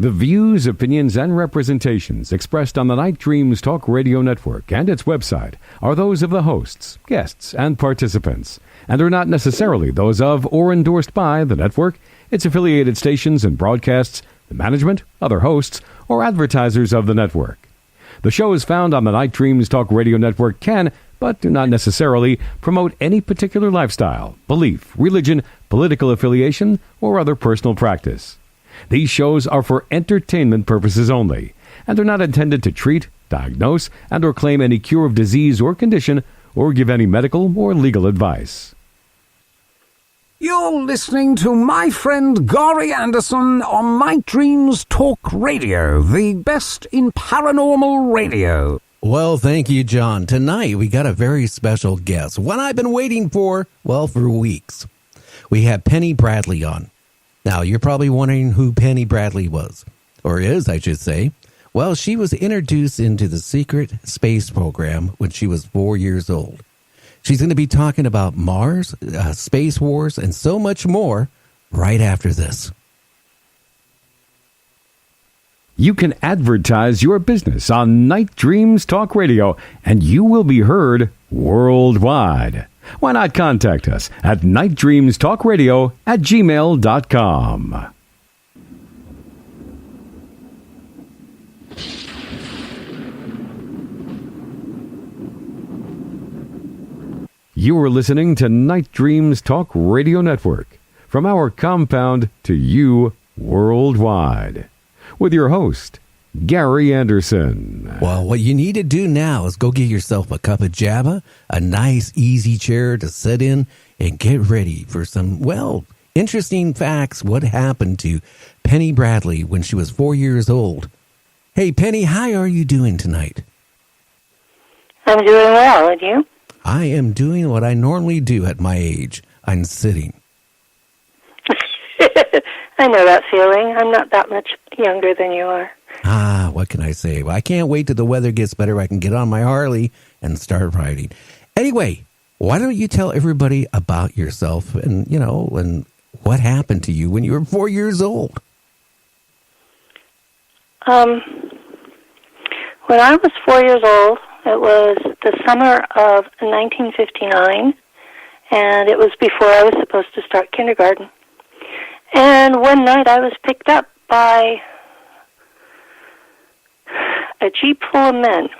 The views, opinions, and representations expressed on the Night Dreams Talk Radio Network and its website are those of the hosts, guests, and participants, and are not necessarily those of or endorsed by the network, its affiliated stations and broadcasts, the management, other hosts, or advertisers of the network. The shows found on the Night Dreams Talk Radio Network can, but do not necessarily, promote any particular lifestyle, belief, religion, political affiliation, or other personal practice. These shows are for entertainment purposes only and are not intended to treat, diagnose, and or claim any cure of disease or condition or give any medical or legal advice. You're listening to my friend Gary Anderson on Night Dreams Talk Radio, the best in paranormal radio. Well, thank you, John. Tonight we got a very special guest, one I've been waiting for weeks. We have Penney Bradley on. Now, you're probably wondering who Penney Bradley was, or is, I should say. Well, she was introduced into the secret space program when she was 4 years old. She's going to be talking about Mars, space wars, and so much more right after this. You can advertise your business on Night Dreams Talk Radio, and you will be heard worldwide. Why not contact us at nightdreamstalkradio@gmail.com. You are listening to Night Dreams Talk Radio Network, from our compound to you worldwide, with your host, Gary Anderson. Well, what you need to do now is go get yourself a cup of Java, a nice easy chair to sit in, and get ready for some, interesting facts. What happened to Penney Bradley when she was 4 years old? Hey, Penny, how are you doing tonight? I'm doing well, and you? I am doing what I normally do at my age. I'm sitting. I know that feeling. I'm not that much younger than you are. What can I say? Well, I can't wait till the weather gets better. I can get on my Harley and start riding. Anyway, why don't you tell everybody about yourself and, and what happened to you when you were 4 years old? When I was 4 years old, it was the summer of 1959, and it was before I was supposed to start kindergarten. And one night I was picked up by a Jeep full of men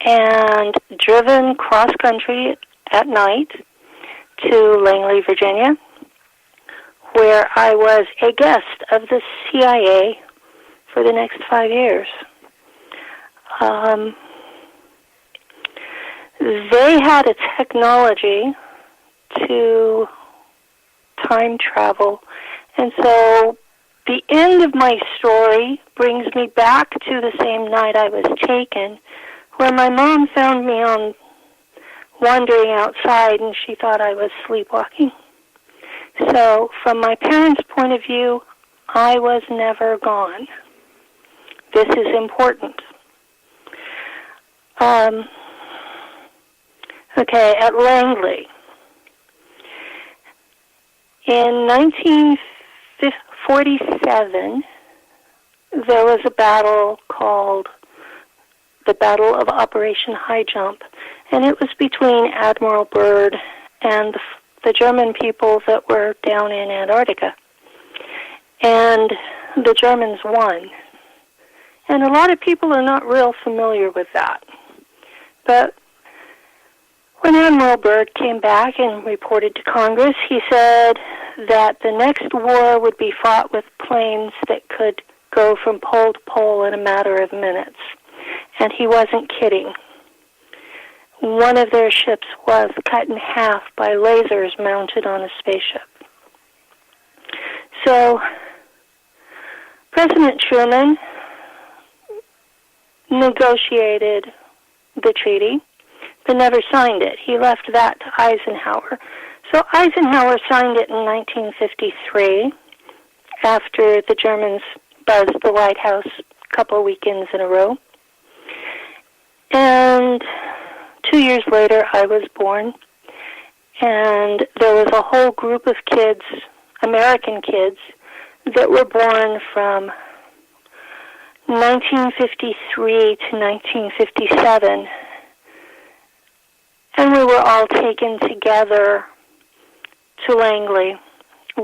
and driven cross-country at night to Langley, Virginia, where I was a guest of the CIA for the next 5 years. They had a technology to time travel, and so the end of my story brings me back to the same night I was taken, where my mom found me wandering outside, and she thought I was sleepwalking. So from my parents' point of view, I was never gone. This is important. At Langley. In 1947, there was a battle called the Battle of Operation High Jump, and it was between Admiral Byrd and the German people that were down in Antarctica. And the Germans won. And a lot of people are not real familiar with that. But when Admiral Byrd came back and reported to Congress, he said that the next war would be fought with planes that could go from pole to pole in a matter of minutes. And he wasn't kidding. One of their ships was cut in half by lasers mounted on a spaceship. So President Truman negotiated the treaty, but never signed it. He left that to Eisenhower. So Eisenhower signed it in 1953 after the Germans buzzed the White House a couple of weekends in a row. And 2 years later, I was born, and there was a whole group of kids, American kids, that were born from 1953 to 1957, and we were all taken together to Langley,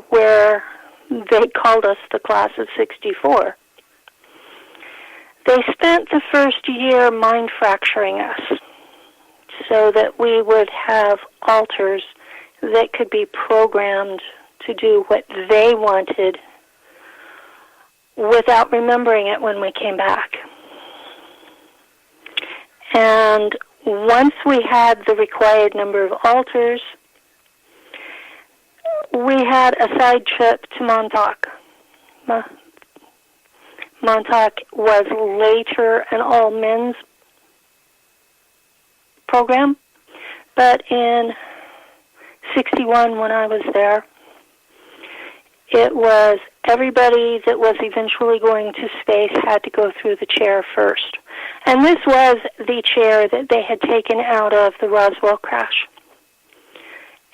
where they called us the class of 64. They spent the first year mind fracturing us so that we would have alters that could be programmed to do what they wanted without remembering it when we came back. And once we had the required number of alters, we had a side trip to Montauk. Montauk was later an all-men's program, but in 61 when I was there, it was everybody that was eventually going to space had to go through the chair first. And this was the chair that they had taken out of the Roswell crash.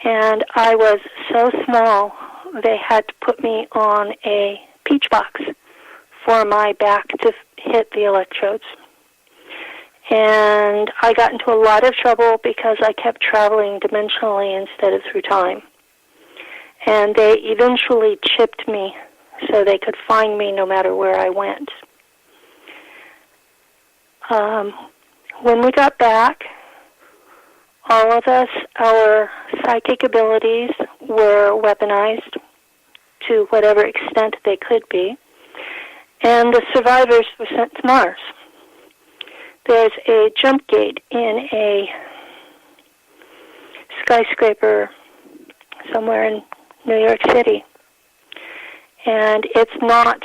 And I was so small, they had to put me on a peach box for my back to hit the electrodes. And I got into a lot of trouble because I kept traveling dimensionally instead of through time. And they eventually chipped me so they could find me no matter where I went. When we got back, all of us, our psychic abilities were weaponized to whatever extent they could be, and the survivors were sent to Mars. There's a jump gate in a skyscraper somewhere in New York City, and it's not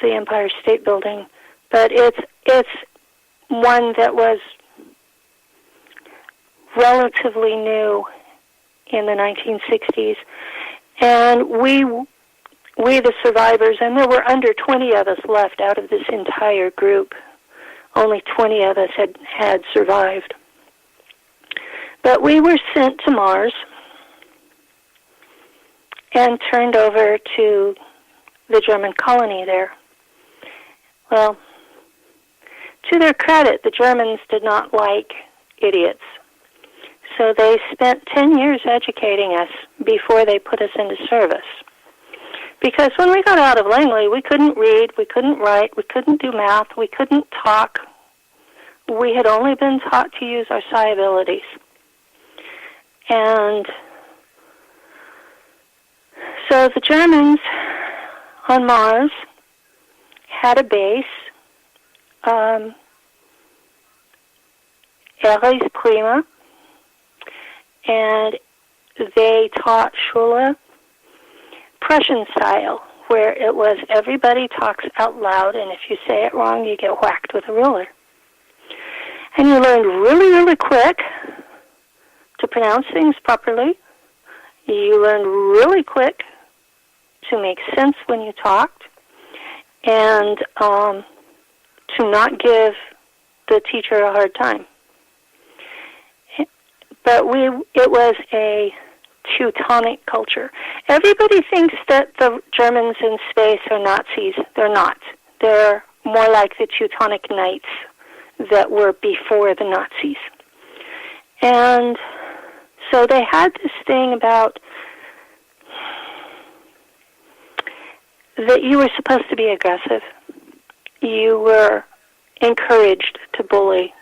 the Empire State Building, but it's one that was relatively new in the 1960s, and we the survivors, and there were under 20 of us left out of this entire group. Only 20 of us had survived. But we were sent to Mars and turned over to the German colony there. Well, to their credit, the Germans did not like idiots. So they spent 10 years educating us before they put us into service. Because when we got out of Langley, we couldn't read, we couldn't write, we couldn't do math, we couldn't talk. We had only been taught to use our psi abilities. And so the Germans on Mars had a base, Ares Prima, and they taught Schule Prussian style, where it was everybody talks out loud, and if you say it wrong, you get whacked with a ruler. And you learned really, really quick to pronounce things properly. You learned really quick to make sense when you talked, and to not give the teacher a hard time. But it was a Teutonic culture. Everybody thinks that the Germans in space are Nazis. They're not. They're more like the Teutonic Knights that were before the Nazis. And so they had this thing about that you were supposed to be aggressive. You were encouraged to bully.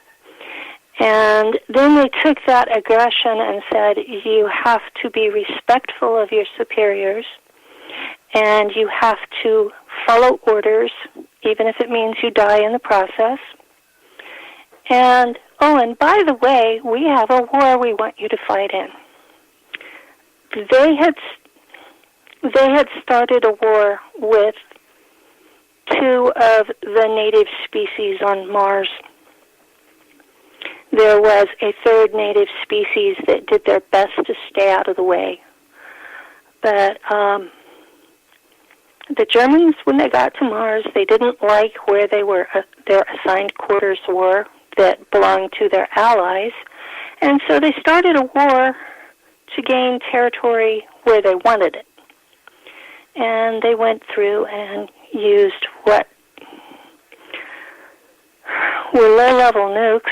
And then they took that aggression and said, you have to be respectful of your superiors, and you have to follow orders, even if it means you die in the process. And, and by the way, we have a war we want you to fight in. They had started a war with two of the native species on Mars. There was a third native species that did their best to stay out of the way. But the Germans, when they got to Mars, they didn't like where they were, their assigned quarters were that belonged to their allies. And so they started a war to gain territory where they wanted it. And they went through and used what were low-level nukes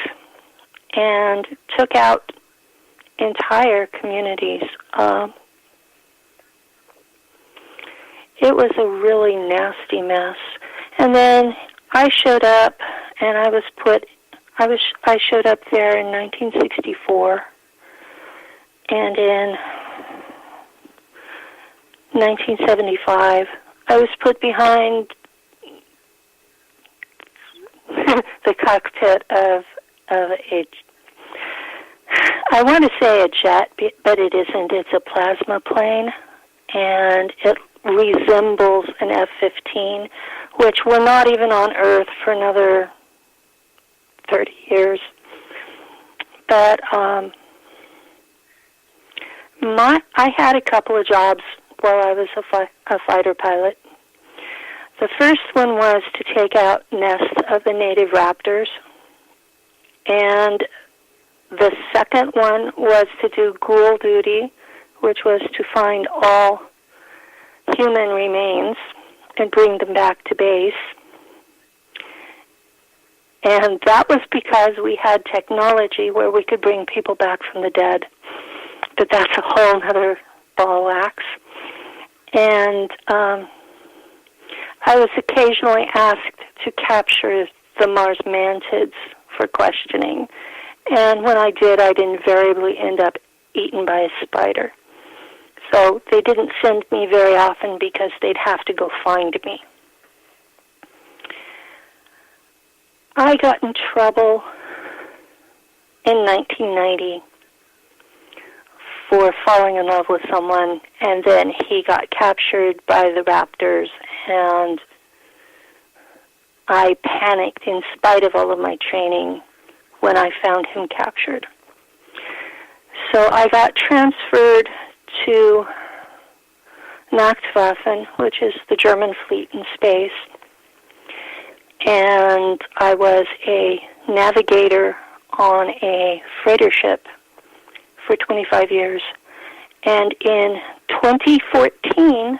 and took out entire communities. It was a really nasty mess. And then I showed up, and I showed up there in 1964, and in 1975, I was put behind the cockpit of a, I want to say a jet, but it isn't. It's a plasma plane, and it resembles an F-15, which we're not even on Earth for another 30 years. But I had a couple of jobs while I was a fighter pilot. The first one was to take out nests of the native raptors, and the second one was to do ghoul duty, which was to find all human remains and bring them back to base. And that was because we had technology where we could bring people back from the dead. But that's a whole other ball of wax. And I was occasionally asked to capture the Mars mantids for questioning. And when I did, I'd invariably end up eaten by a spider. So they didn't send me very often because they'd have to go find me. I got in trouble in 1990 for falling in love with someone, and then he got captured by the raptors, and I panicked in spite of all of my training when I found him captured. So I got transferred to Nachtwaffen, which is the German fleet in space, and I was a navigator on a freighter ship for 25 years. And in 2014,